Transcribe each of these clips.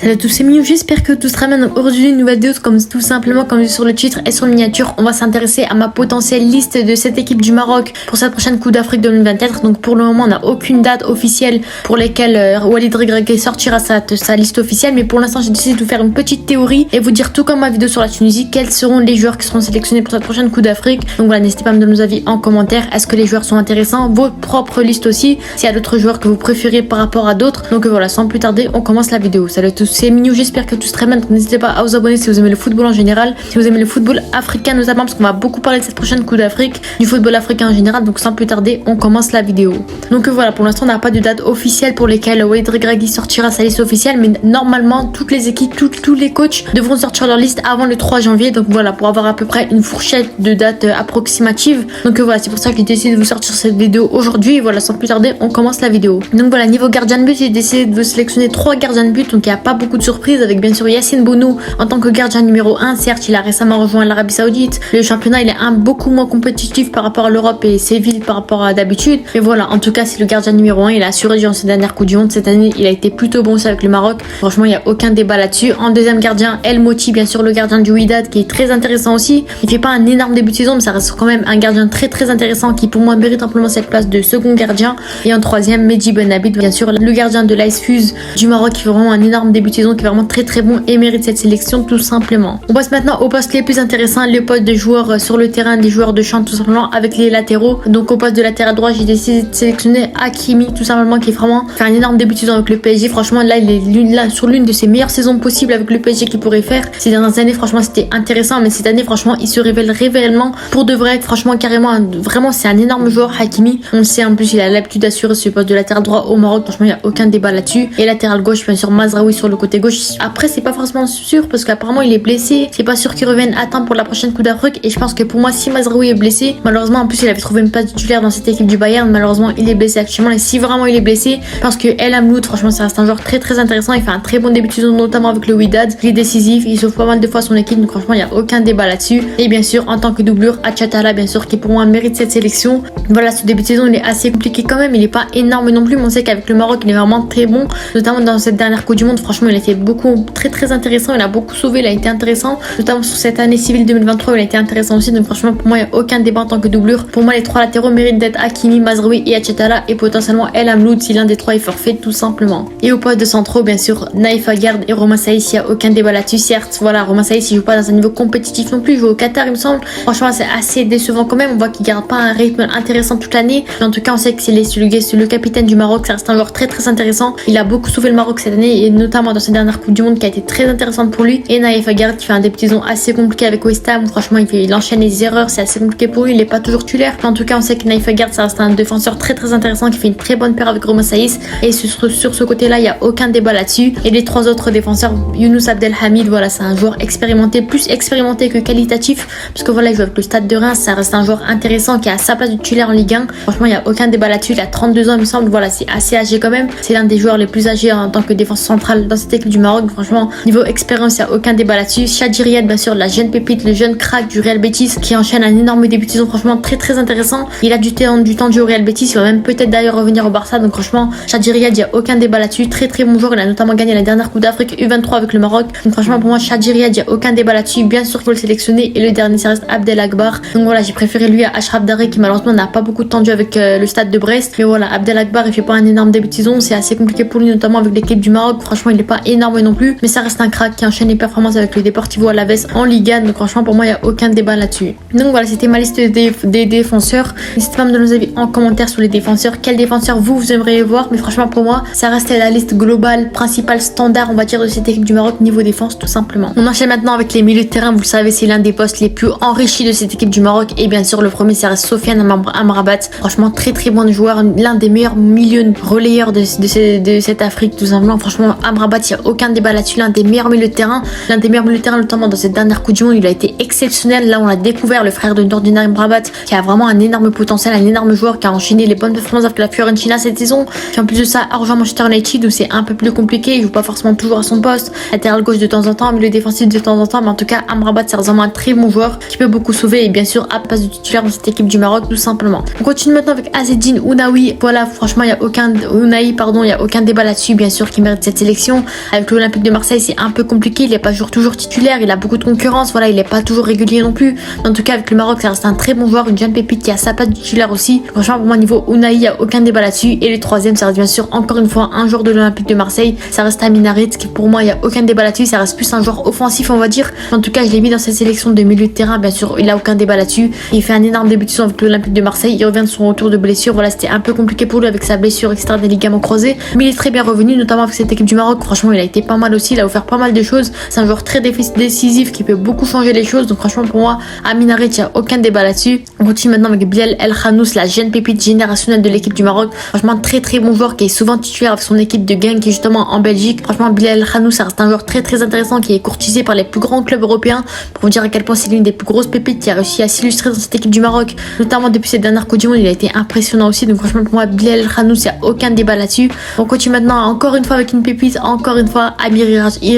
Salut à tous, c'est Miou, j'espère que tout sera bien. Donc aujourd'hui une nouvelle vidéo, comme tout simplement comme sur le titre et sur la miniature, on va s'intéresser à ma potentielle liste de cette équipe du Maroc pour cette prochaine Coupe d'Afrique 2024. Donc pour le moment on n'a aucune date officielle pour lesquelles Walid Regragui sortira sa liste officielle, mais pour l'instant j'ai décidé de vous faire une petite théorie et vous dire tout comme ma vidéo sur la Tunisie, quels seront les joueurs qui seront sélectionnés pour cette prochaine Coupe d'Afrique. Donc voilà, n'hésitez pas à me donner vos avis en commentaire, est-ce que les joueurs sont intéressants, votre propre liste aussi, s'il y a d'autres joueurs que vous préférez par rapport à d'autres. Donc voilà, sans plus tarder on commence la vidéo. Salut à tous, c'est Minou, j'espère que tout se très bien. Donc n'hésitez pas à vous abonner si vous aimez le football en général, si vous aimez le football africain notamment, parce qu'on va beaucoup parler de cette prochaine Coupe d'Afrique, du football africain en général. Donc sans plus tarder, on commence la vidéo. Donc voilà, pour l'instant on n'a pas de date officielle pour lesquelles Walid Regragui sortira sa liste officielle, mais normalement toutes les équipes, tous les coachs devront sortir leur liste avant le 3 janvier. Donc voilà, pour avoir à peu près une fourchette de date approximative. Donc voilà, c'est pour ça que j'ai décidé de vous sortir cette vidéo aujourd'hui. Et voilà, sans plus tarder, on commence la vidéo. Donc voilà, niveau gardien de but, j'ai décidé de vous sélectionner 3 gardiens de but, donc il n'y a pas beaucoup de surprises, avec bien sûr Yassine Bounou en tant que gardien numéro 1. Certes, il a récemment rejoint l'Arabie Saoudite. Le championnat, il est beaucoup moins compétitif par rapport à l'Europe et Séville par rapport à d'habitude. Mais voilà, en tout cas, c'est le gardien numéro 1. Il a assuré durant ses dernières Coupes du Monde. Cette année, il a été plutôt bon aussi avec le Maroc. Franchement, il n'y a aucun débat là-dessus. En deuxième gardien, El Moti, bien sûr, le gardien du Wydad, qui est très intéressant aussi. Il fait pas un énorme début de saison, mais ça reste quand même un gardien très intéressant qui, pour moi, mérite amplement cette place de second gardien. Et en troisième, Mehdi Benabid, bien sûr, le gardien de l'AS Fuz du Maroc, qui fait vraiment un énorme début de saison, qui est vraiment très bon et mérite cette sélection tout simplement. On passe maintenant aux postes les plus intéressants, les postes de joueurs sur le terrain, des joueurs de champ tout simplement, avec les latéraux. Donc au poste de latéral droit, j'ai décidé de sélectionner Hakimi tout simplement, qui est vraiment fait un énorme début de saison avec le PSG. Franchement là, il est sur l'une de ses meilleures saisons possibles avec le PSG qu'il pourrait faire. Ces dernières années, franchement c'était intéressant, mais cette année franchement il se révèle réellement pour de vrai. Franchement carrément, vraiment c'est un énorme joueur Hakimi. On le sait, en plus il a l'habitude d'assurer ce poste de latéral droit au Maroc. Franchement il n'y a aucun débat là-dessus. Et latéral gauche, bien sûr Mazraoui sur le côté gauche. Après c'est pas forcément sûr parce qu'apparemment il est blessé, c'est pas sûr qu'il revienne à temps pour la prochaine Coupe d'Afrique. Et je pense que pour moi, si Mazraoui est blessé, malheureusement en plus il avait trouvé une place titulaire dans cette équipe du Bayern, malheureusement il est blessé actuellement. Et si vraiment il est blessé, parce que El Amloud, franchement ça reste un joueur très intéressant, il fait un très bon début de saison notamment avec le Wydad, il est décisif, il sauve pas mal de fois son équipe, donc franchement il n'y a aucun débat là-dessus. Et bien sûr en tant que doublure, Achatala bien sûr, qui pour moi mérite cette sélection. Voilà, ce début de saison il est assez compliqué quand même, il est pas énorme non plus, mais on sait qu'avec le Maroc il est vraiment très bon, notamment dans cette dernière Coupe du Monde. Franchement il a été beaucoup très intéressant, il a beaucoup sauvé, il a été intéressant, notamment sur cette année civile 2023 il a été intéressant aussi. Donc franchement pour moi il n'y a aucun débat en tant que doublure. Pour moi les 3 latéraux méritent d'être Hakimi, Mazraoui et Achatala, et potentiellement El Amloud si l'un des 3 est forfait tout simplement. Et au poste de centraux, bien sûr Naïf Aguerd et Romain Saïs, il n'y a aucun débat là-dessus. Certes voilà, Romain Saïs il joue pas dans un niveau compétitif non plus, il joue au Qatar il me semble. Franchement c'est assez décevant quand même, on voit qu'il garde pas un rythme intéressant toute l'année, mais en tout cas on sait que c'est le capitaine du Maroc, ça reste un joueur très intéressant. Il a beaucoup sauvé le Maroc cette année, et notamment dans cette dernière Coupe du Monde qui a été très intéressante pour lui. Et Naïf Aguerd qui fait un début de saison assez compliqué avec West Ham, franchement il enchaîne les erreurs, c'est assez compliqué pour lui, il est pas toujours titulaire. En tout cas on sait que Naïf Aguerd ça reste un défenseur très intéressant qui fait une très bonne paire avec Romain Saïs, et sur ce côté là il y a aucun débat là-dessus. Et les 3 autres défenseurs, Younous Abdelhamid, voilà c'est un joueur expérimenté, plus expérimenté que qualitatif, parce que voilà il joue avec le Stade de Reims, ça reste un joueur intéressant qui a sa place de titulaire en Ligue 1. Franchement il y a aucun débat là-dessus, il a 32 ans il me semble, voilà c'est assez âgé quand même, c'est l'un des joueurs les plus âgés en tant que défense centrale dans cette équipe du Maroc. Franchement niveau expérience il n'y a aucun débat là-dessus. Chadji Riyad bien sûr, la jeune pépite, le jeune crack du Real Betis qui enchaîne un énorme début de saison, franchement très intéressant. Il a du temps de jeu au Real Betis, il va même peut-être d'ailleurs revenir au Barça. Donc franchement Chadji Riyad il n'y a aucun débat là-dessus, très bon joueur, il a notamment gagné la dernière Coupe d'Afrique U23 avec le Maroc. Donc franchement pour moi Chadji Riyad il n'y a aucun débat là-dessus, bien sûr qu'il faut le sélectionner. Et le dernier ça reste Abdel Akbar, donc voilà j'ai préféré lui à Achraf Darri qui malheureusement n'a pas beaucoup de temps de jeu avec le Stade de Brest. Mais voilà, Abdel Akbar il fait pas un énorme début de saison, c'est assez compliqué pour lui notamment avec l'équipe du Maroc. Franchement il est pas énorme non plus, mais ça reste un crack qui enchaîne les performances avec le Deportivo Alavés en Ligue 1. Donc franchement pour moi il n'y a aucun débat là-dessus. Donc voilà, c'était ma liste des défenseurs. N'hésitez pas à me donner vos avis en commentaire sur les défenseurs, quels défenseurs vous aimeriez voir. Mais franchement pour moi ça reste la liste globale principale standard on va dire de cette équipe du Maroc niveau défense tout simplement. On enchaîne maintenant avec les milieux de terrain. Vous le savez, c'est l'un des postes les plus enrichis de cette équipe du Maroc, et bien sûr le premier ça reste Sofiane Amrabat. Franchement très bon joueur, l'un des meilleurs milieux relayeurs de cette Afrique tout simplement. Franchement Amrabat il n'y a aucun débat là-dessus, l'un des meilleurs milieux de terrain, notamment dans cette dernière Coupe du Monde il a été exceptionnel. Là on a découvert le frère de Nordin Amrabat qui a vraiment un énorme potentiel, un énorme joueur qui a enchaîné les bonnes performances avec la Fiorentina cette saison, qui en plus de ça a rejoint Manchester United où c'est un peu plus compliqué, il joue pas forcément toujours à son poste, latéral gauche de temps en temps, milieu défensif de temps en temps, mais en tout cas Amrabat c'est vraiment un très bon joueur qui peut beaucoup sauver, et bien sûr à place de titulaire dans cette équipe du Maroc tout simplement. On continue maintenant avec Azzedine Ounahi. Voilà franchement il y a aucun débat là-dessus, bien sûr qui mérite cette sélection. Avec l'Olympique de Marseille, c'est un peu compliqué. Il n'est pas toujours titulaire. Il a beaucoup de concurrence. Voilà, il n'est pas toujours régulier non plus. En tout cas, avec le Maroc, ça reste un très bon joueur, une jeune pépite qui a sa place de titulaire aussi. Franchement, pour moi, niveau Unai, il n'y a aucun débat là-dessus. Et le troisième, ça reste bien sûr encore une fois un joueur de l'Olympique de Marseille. Ça reste Amin Harit, qui pour moi, il n'y a aucun débat là-dessus. Ça reste plus un joueur offensif, on va dire. En tout cas, je l'ai mis dans cette sélection de milieu de terrain. Bien sûr, il n'a aucun débat là-dessus. Il fait un énorme début de saison avec l'Olympique de Marseille. Il revient de son retour de blessure. Voilà, c'était un peu compliqué pour lui avec sa blessure externe des ligaments croisés. Mais il est très bien revenu, notamment avec cette équipe du Maroc. Franchement, il a été pas mal aussi. Il a offert pas mal de choses. C'est un joueur très décisif qui peut beaucoup changer les choses. Donc, franchement, pour moi, Amin Harit, il n'y a aucun débat là-dessus. On continue maintenant avec Bilal El Khanous, la jeune pépite générationnelle de l'équipe du Maroc. Franchement, très très bon joueur qui est souvent titulaire avec son équipe de Genk qui est justement en Belgique. Franchement, Bilal El Khanous, ça reste un joueur très très intéressant qui est courtisé par les plus grands clubs européens. Pour vous dire à quel point c'est l'une des plus grosses pépites qui a réussi à s'illustrer dans cette équipe du Maroc, notamment depuis cette dernière Coupe du Monde. Il a été impressionnant aussi. Donc franchement, pour moi, Bilal El Khanous, il n'y a aucun débat là-dessus. On continue maintenant encore une fois avec une pépite, encore une fois, Amir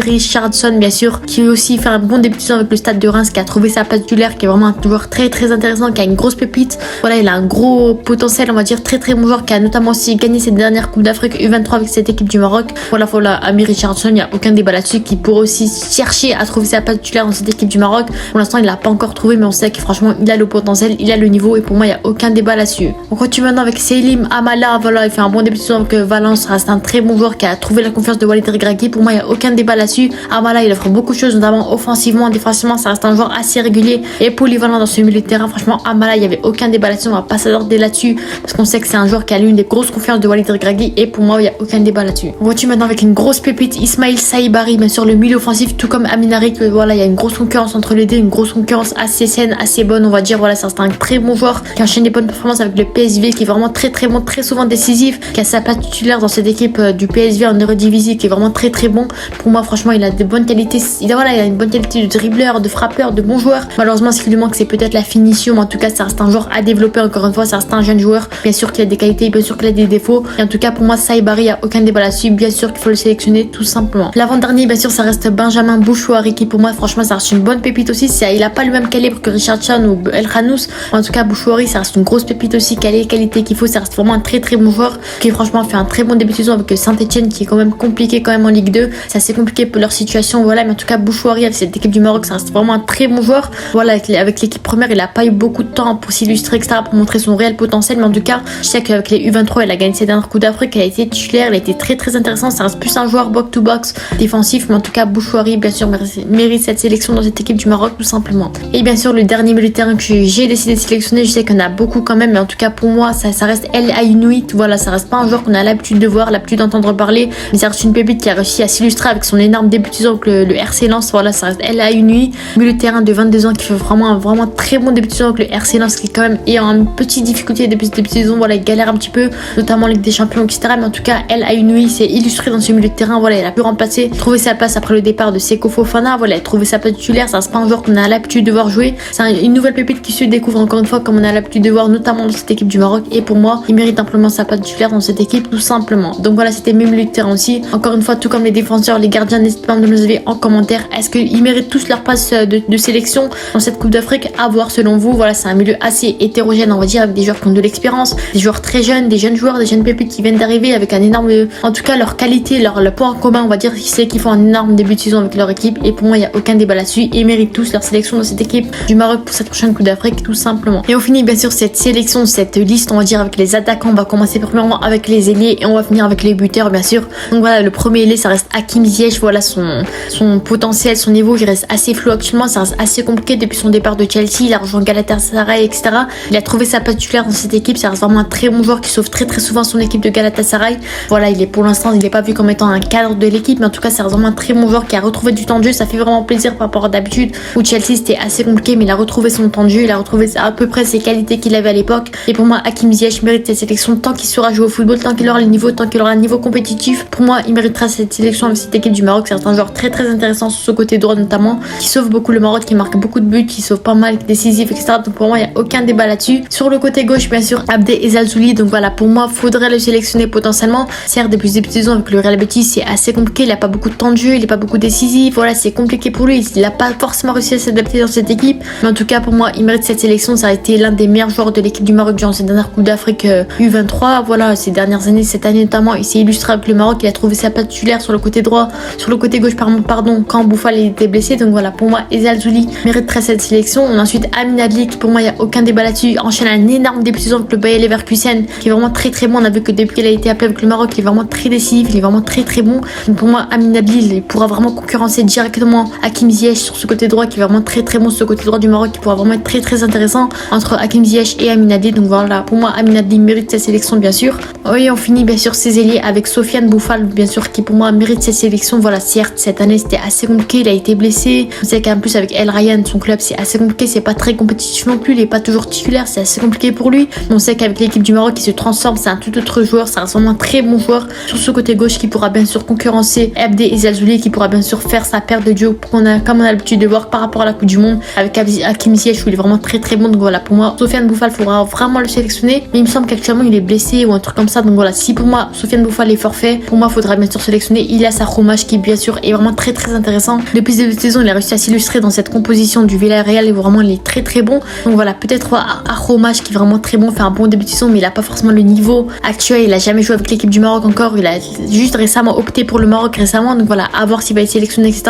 Richardson, bien sûr, qui aussi fait un bon début de saison avec le Stade de Reims, qui a trouvé sa place titulaire, qui est vraiment un joueur très très intéressant, qui a une grosse pépite. Voilà, il a un gros potentiel, on va dire, très très bon joueur, qui a notamment aussi gagné cette dernière Coupe d'Afrique U23 avec cette équipe du Maroc. Voilà, Amir Richardson, il n'y a aucun débat là-dessus, qui pourrait aussi chercher à trouver sa place titulaire dans cette équipe du Maroc. Pour l'instant, il l'a pas encore trouvé, mais on sait que franchement, il a le potentiel, il a le niveau, et pour moi, il n'y a aucun débat là-dessus. On continue maintenant avec Selim Amala. Voilà, il fait un bon début de saison avec Valence, reste un très bon joueur qui a trouvé la confiance de Walid Regragui. Pour moi, il n'y a aucun débat là-dessus. Amala, il offre beaucoup de choses, notamment offensivement, défensivement, ça reste un joueur assez régulier et polyvalent dans ce milieu de terrain. Franchement, Amala, il n'y avait aucun débat là-dessus, on va pas s'attarder là-dessus parce qu'on sait que c'est un joueur qui a l'une des grosses confiances de Walid Regragui et pour moi, il n'y a aucun débat là-dessus. On continue maintenant avec une grosse pépite, Ismail Saibari, bien sûr, le milieu offensif, tout comme Amin Harit. Voilà, il y a une grosse concurrence entre les deux, une grosse concurrence assez saine, assez bonne, on va dire. Voilà, ça reste un très bon joueur qui enchaîne des bonnes performances avec le PSV, qui est vraiment très très bon, très souvent décisif, qui a sa place titulaire dans cette équipe du PSV en Eredivisie, qui est vraiment très très bon. Pour moi, franchement, il a de bonnes qualités. Il a une bonne qualité de dribbleur, de frappeur, de bon joueur. Malheureusement, ce qui lui manque, c'est peut-être la finition. Mais en tout cas, ça reste un joueur à développer. Encore une fois, ça reste un jeune joueur. Bien sûr qu'il a des qualités, bien sûr qu'il a des défauts. Et en tout cas, pour moi, Saibari, il n'y a aucun débat là-dessus. Bien sûr qu'il faut le sélectionner, tout simplement. L'avant-dernier, bien sûr, ça reste Benjamin Bouchouari, qui pour moi, franchement, ça reste une bonne pépite aussi. Il a pas le même calibre que Richardson ou El Khanous. En tout cas, Bouchouari, ça reste une grosse pépite aussi, qui a les qualités qu'il faut. Ça reste vraiment un très très bon joueur qui franchement fait un très bon début de saison avec Saint-Etienne, qui est quand même compliqué quand même en Ligue 2. C'est assez compliqué pour leur situation. Voilà, mais en tout cas, Bouchouari avec cette équipe du Maroc, ça reste vraiment un très bon joueur. Voilà, avec l'équipe première, il a pas eu beaucoup de temps pour s'illustrer, etc., pour montrer son réel potentiel. Mais en tout cas, je sais qu'avec les U23, il a gagné ses dernières Coupe d'Afrique, elle a été titulaire, elle a été très très intéressant. Ça reste plus un joueur box-to-box défensif, mais en tout cas, Bouchouari, bien sûr, mérite cette sélection dans cette équipe du Maroc, tout simplement. Et bien sûr, le dernier milieu de terrain que j'ai décidé de sélectionner, je sais qu'il y en a beaucoup quand même, mais en tout cas, pour moi, ça reste El Ainoui. Voilà, ça reste pas un joueur qu'on a l'habitude de voir, l'habitude d'entendre parler, mais ça reste une pépite qui a réussi à s'illustrer avec son énorme début de saison avec le RC Lens. Voilà, ça reste El Ainoui, milieu de terrain de 22 ans qui fait vraiment un très bon début de saison avec le RC Lens, qui quand même est en petite difficulté depuis ce début de saison. Voilà, il galère un petit peu, notamment en Ligue des Champions, etc. Mais en tout cas, El Ainoui s'est illustré dans ce milieu de terrain. Voilà, il a pu remplacer, trouver sa place après le départ de Seko Fofana. Voilà, il a trouvé sa place titulaire. Ça reste pas un joueur qu'on a l'habitude de voir jouer. C'est une nouvelle pépite qui se découvre encore une fois, comme on a l'habitude de voir, notamment dans cette équipe du Maroc. Et pour moi, il mérite amplement sa place titulaire dans cette équipe, tout simplement. Donc voilà, c'était mes milieux de terrain aussi. Encore une fois, tout comme les défenseurs, les gardiens, n'hésitez pas à me le dire en commentaire. Est-ce qu'ils méritent tous leur place de sélection dans cette Coupe d'Afrique? À voir selon vous. Voilà, c'est un milieu assez hétérogène, on va dire, avec des joueurs qui ont de l'expérience, des joueurs très jeunes, des jeunes joueurs, des jeunes pépites qui viennent d'arriver avec un énorme, en tout cas leur qualité, leur point en commun, on va dire, c'est qu'ils font un énorme début de saison avec leur équipe. Et pour moi, il n'y a aucun débat là-dessus. Ils méritent tous leur sélection dans cette équipe du Maroc pour cette prochaine Coupe d'Afrique, tout simplement. Et on finit bien sûr cette sélection, cette liste, on va dire, avec les attaquants. On va commencer premièrement avec les ailiers et on va finir avec les buteurs, bien sûr. Donc voilà, le premier ailier, ça reste Hakim Ziyech. Voilà, son potentiel, son niveau, il reste assez flou actuellement. Ça reste assez compliqué depuis son départ de Chelsea. Il a rejoint Galatasaray, etc. Il a trouvé sa place titulaire dans cette équipe. Ça reste vraiment un très bon joueur qui sauve très très souvent son équipe de Galatasaray. Voilà, pour l'instant, il n'est pas vu comme étant un cadre de l'équipe, mais en tout cas, c'est vraiment un très bon joueur qui a retrouvé du temps de jeu. Ça fait vraiment plaisir par rapport à d'habitude où Chelsea c'était assez compliqué, mais il a retrouvé son temps de jeu. Il a retrouvé à peu près ses qualités qu'il avait à l'époque. Et pour moi, Hakim Ziyech mérite cette sélection tant qu'il saura jouer au football, tant qu'il aura le niveau, tant qu'il aura un niveau compétitif. Pour moi, il méritera cette sélection avec cette équipe du Maroc. C'est un joueur très très intéressant sur ce côté droit notamment, qui sauve beaucoup le Maroc, qui marque beaucoup de buts, qui sauve pas mal, décisif, etc. Donc pour moi, il n'y a aucun débat là-dessus. Sur le côté gauche, bien sûr, Abdé Ezzalzouli. Donc voilà, pour moi, faudrait le sélectionner potentiellement. Certes, depuis ce début de saison avec le Real Betis, c'est assez compliqué. Il n'a pas beaucoup de temps de jeu, il n'est pas beaucoup décisif. Voilà, c'est compliqué pour lui. Il n'a pas forcément réussi à s'adapter dans cette équipe. Mais en tout cas, pour moi, il mérite cette sélection. Ça a été l'un des meilleurs joueurs de l'équipe du Maroc durant cette dernière Coupe d'Afrique U23. Voilà, ces dernières années, cette année notamment, il s'est illustré avec le Maroc. Il a trouvé sa place titulaire sur le côté droit, sur le côté gauche pardon, quand Bouffal était blessé. Donc voilà, pour moi, Eza Alzouli mériterait cette sélection. On a ensuite Amin Adli, qui pour moi, il n'y a aucun débat là-dessus, enchaîne un énorme début de saison avec le Bayer Leverkusen, qui est vraiment très très bon. On a vu que depuis qu'il a été appelé avec le Maroc, il est vraiment très décisif, il est vraiment très très bon. Donc pour moi, Amin Adli, il pourra vraiment concurrencer directement Hakim Ziyech sur ce côté droit, qui est vraiment très très bon sur ce côté droit du Maroc, qui pourra vraiment être très très intéressant entre Hakim Ziyech et Amin Adli. Donc voilà, pour moi, Amin Adli mérite cette sélection, bien sûr. Oui, on finit bien sûr ses ailiers avec Sofiane Bouffal, bien sûr, qui pour moi mérite cette sélection. Voilà, certes, cette année c'était assez compliqué, il a été blessé. On sait qu'en plus avec El Ryan, son club, c'est assez compliqué, c'est pas très compétitif non plus, il est pas toujours titulaire, c'est assez compliqué pour lui. On sait qu'avec l'équipe du Maroc, il se transforme, c'est un tout autre joueur, c'est vraiment un très bon joueur sur ce côté gauche qui pourra bien sûr concurrencer Abdé Eza Alzouli, qui pourra bien sûr faire sa paire de duo comme on a l'habitude de voir par rapport à la Coupe du Monde avec Hakim Ziyech, où il est vraiment très très bon. Donc voilà, pour moi, Sofiane Bouffal, faudra vraiment le sélectionner, mais il me semble qu'actuellement il est blessé ou un truc comme ça. Donc voilà, si pour moi Sofiane Bouffal est forfait, pour moi faudra bien sûr sélectionner Ilyas Akhromach, qui bien sûr est vraiment très très intéressant. Depuis ce début de saison, il a réussi à s'illustrer dans cette composition du Villarreal et vraiment il est très très bon. Donc voilà, peut-être Akhromach qui est vraiment très bon, fait un bon début de saison, mais il a pas forcément le niveau actuel. Il a jamais joué avec l'équipe du Maroc encore, il a juste récemment opté pour le Maroc récemment. Donc voilà, à voir s'il va être sélectionné, etc.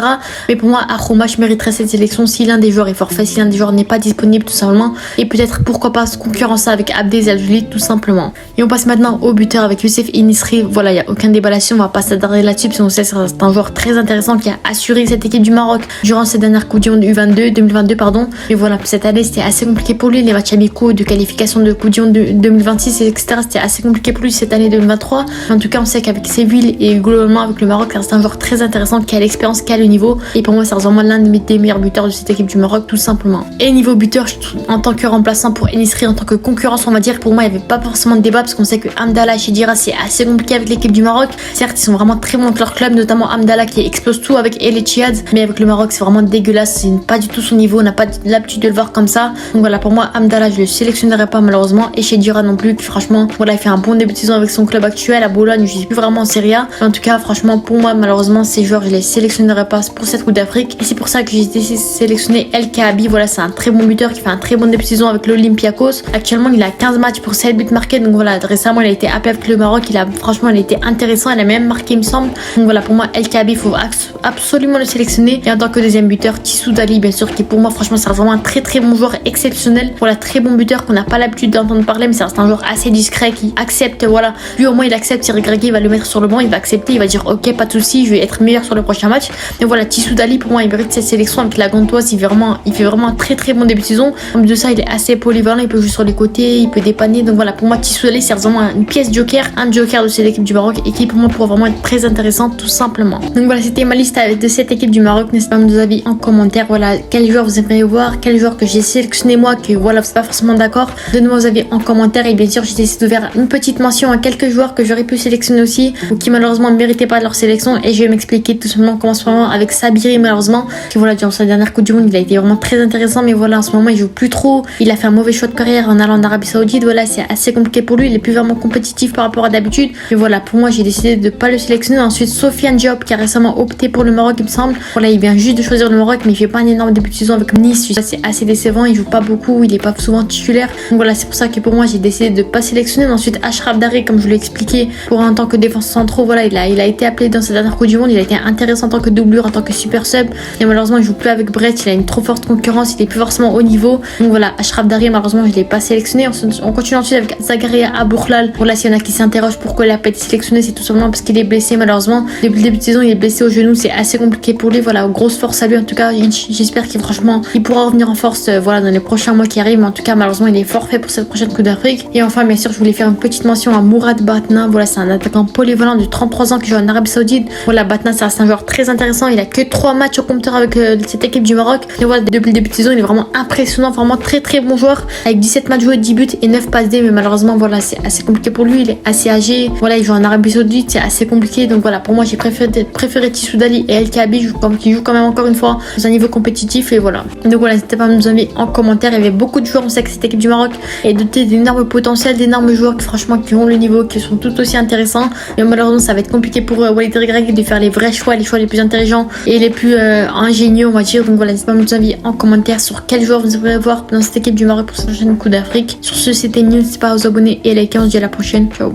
Mais pour moi, Akhromach mériterait cette sélection si l'un des joueurs est forfait, si l'un des joueurs n'est pas disponible tout simplement, et peut-être pourquoi pas se concurrencer avec Abdé Eza Alzouli tout simplement. Et on passe maintenant au buteur avec Youssef En-Nesyri. Voilà, il n'y a aucun débat là-dessus, on va pas s'attarder là-dessus parce qu'on sait que c'est un joueur très intéressant qui a assuré cette équipe du Maroc durant cette dernière Coupe du Monde 2022 pardon. Et voilà, cette année c'était assez compliqué pour lui, les matchs amicaux de qualification de Coupe du Monde 2026 etc. C'était assez compliqué pour lui cette année 2023. En tout cas, on sait qu'avec Séville et globalement avec le Maroc, c'est un joueur très intéressant qui a l'expérience, qui a le niveau. Et pour moi, c'est vraiment l'un des meilleurs buteurs de cette équipe du Maroc tout simplement. Et niveau buteur, en tant que remplaçant pour En-Nesyri, en tant que concurrence, on va dire, pour moi, il n'y avait pas forcément de débat parce qu'on sait que Hamdallah et Chedira, c'est assez compliqué avec l'équipe du Maroc. Certes, ils sont vraiment très bons avec leur club, notamment Hamdallah qui explose tout avec El Etihad, mais avec le Maroc, c'est vraiment dégueulasse. C'est pas du tout son niveau, on n'a pas l'habitude de le voir comme ça. Donc voilà, pour moi, Hamdallah, je le sélectionnerai pas malheureusement, et Chedira non plus, qui franchement, voilà, il fait un bon début de saison avec son club actuel à Bologne. Je suis plus vraiment en Serie A. Mais en tout cas, franchement, pour moi, malheureusement, ces joueurs, je les sélectionnerai pas pour cette Coupe d'Afrique. Et c'est pour ça que j'ai décidé de sélectionner El Kaabi. Voilà, c'est un très bon buteur qui fait un très bon début de saison avec l'Olympiakos. Actuellement, il a 15 matchs pour 7 buts marqués. Donc voilà, récemment, il a été appelé avec le Maroc. Franchement, il a été intéressant. Il a même marqué, il me semble. Donc voilà, pour moi, El Kaabi, il faut absolument le sélectionner. Et en tant que deuxième buteur, Tissou Dali, bien sûr, qui pour moi, franchement, c'est vraiment un très très bon joueur exceptionnel. Voilà, très bon buteur qu'on n'a pas l'habitude d'entendre parler, mais c'est un joueur assez discret qui accepte. Voilà, lui au moins, il accepte. Thierry Greguet, il va le mettre sur le banc, il va accepter, il va dire ok, pas de souci, je vais être meilleur sur le prochain match. Et voilà, Tissou Dali, pour moi, il mérite cette sélection avec la Gantoise. Il fait vraiment un très très bon début de saison. En plus de ça, il est assez polyvalent, il peut jouer sur les côtés, il peut dépanner. Donc voilà, pour moi, Tissou Dali, c'est vraiment une pièce joker, un joker de cette équipe du Maroc, et qui pour moi pourra vraiment être très intéressante tout simplement. Donc voilà, c'était ma liste de cette équipe du Maroc. N'hésitez pas à me donner vos avis en commentaire. Voilà, quel joueur vous aimeriez voir, quel joueur que j'ai sélectionné moi, que voilà, vous n'êtes pas forcément d'accord. Donnez-moi vos avis en commentaire, et bien sûr, j'ai décidé de faire une petite mention à quelques joueurs que j'aurais pu sélectionner aussi, ou qui malheureusement ne méritaient pas leur sélection, et je vais m'expliquer tout simplement comment en ce moment avec Sabiri, malheureusement, qui voilà, durant sa dernière Coupe du Monde, il a été vraiment très intéressant, mais voilà, en ce moment, il joue plus trop. Il a fait un mauvais choix de carrière en allant en Arabie Saoudite. Voilà, c'est assez compliqué pour lui, il est plus vraiment compétitif par rapport à d'habitude. Mais voilà, pour moi, j'ai décidé de pas le sélectionner. Ensuite, Sofiane Diop, qui a récemment opté pour le Maroc, il me semble. Voilà, il vient juste de choisir le Maroc, mais il fait pas un énorme début de saison avec Nice. C'est assez décevant, il joue pas beaucoup, il est pas souvent titulaire. Donc voilà, c'est pour ça que pour moi, j'ai décidé de pas sélectionner. Ensuite, Achraf Darri, comme je l'ai expliqué, pour en tant que défenseur central, voilà, il a été appelé dans sa dernière Coupe du Monde. Il a été intéressant en tant que doublure, en tant que super sub. Et malheureusement, il joue plus avec Brest. Il a une trop forte concurrence. Il est plus forcément au niveau. Donc voilà, Achraf Darri, malheureusement, je l'ai pas sélectionné. On continue ensuite avec Zakaria Aboukhlal. Voilà, s'il y en a qui s'interrogent pourquoi il a pas été sélectionné, c'est tout simplement parce qu'il est blessé, malheureusement. Depuis le début de saison, il est blessé au genou. C'est assez compliqué pour lui. Voilà, grosse force à lui. En tout cas, j'espère qu'il franchement, il pourra revenir en force, voilà, dans les prochains mois qui arrivent. Mais en tout cas, malheureusement, il est forfait pour cette prochaine Coupe d'Afrique. Et enfin, bien sûr, je voulais faire une petite mention à Mourad Batna. Voilà, c'est un attaquant polyvalent de 33 ans qui joue en Arabie Saoudite. Voilà, Batna, c'est un joueur très intéressant. Il a que 3 matchs au compteur avec cette équipe du Maroc. Et voilà, depuis le début de saison, il est vraiment impressionnant. Vraiment très très bon joueur. Avec 17 matchs joués, 10 buts et 9 passes D. Mais malheureusement, voilà, c'est assez compliqué pour lui. Il est assez âgé. Voilà, il joue en Arabie Saoudite. C'est assez compliqué. Donc voilà, pour moi, j'ai préféré Tissou Dali et El Kaabi qui jouent quand même encore une fois dans un niveau compétitif. Et voilà. Donc voilà, n'hésitez pas à nous envoyer en commentaire. Il y avait beaucoup de joueurs. On sait que cette équipe du Maroc est dotée d'énormes potentiels, d'énormes joueurs qui franchement qui ont le niveau, qui sont tout aussi intéressants. Mais malheureusement, ça va être compliqué pour Walid Regragui de faire les vrais choix, les choix les plus intelligents et les plus ingénieux, on va dire. Donc voilà, n'hésitez pas à nous envoyer en commentaire sur quel joueur vous aimeriez voir dans cette équipe du Maroc pour cette prochaine Coupe d'Afrique. Sur ce, c'était News. N'hésitez pas à vous abonner et à liker. On se dit à la prochaine. Ciao.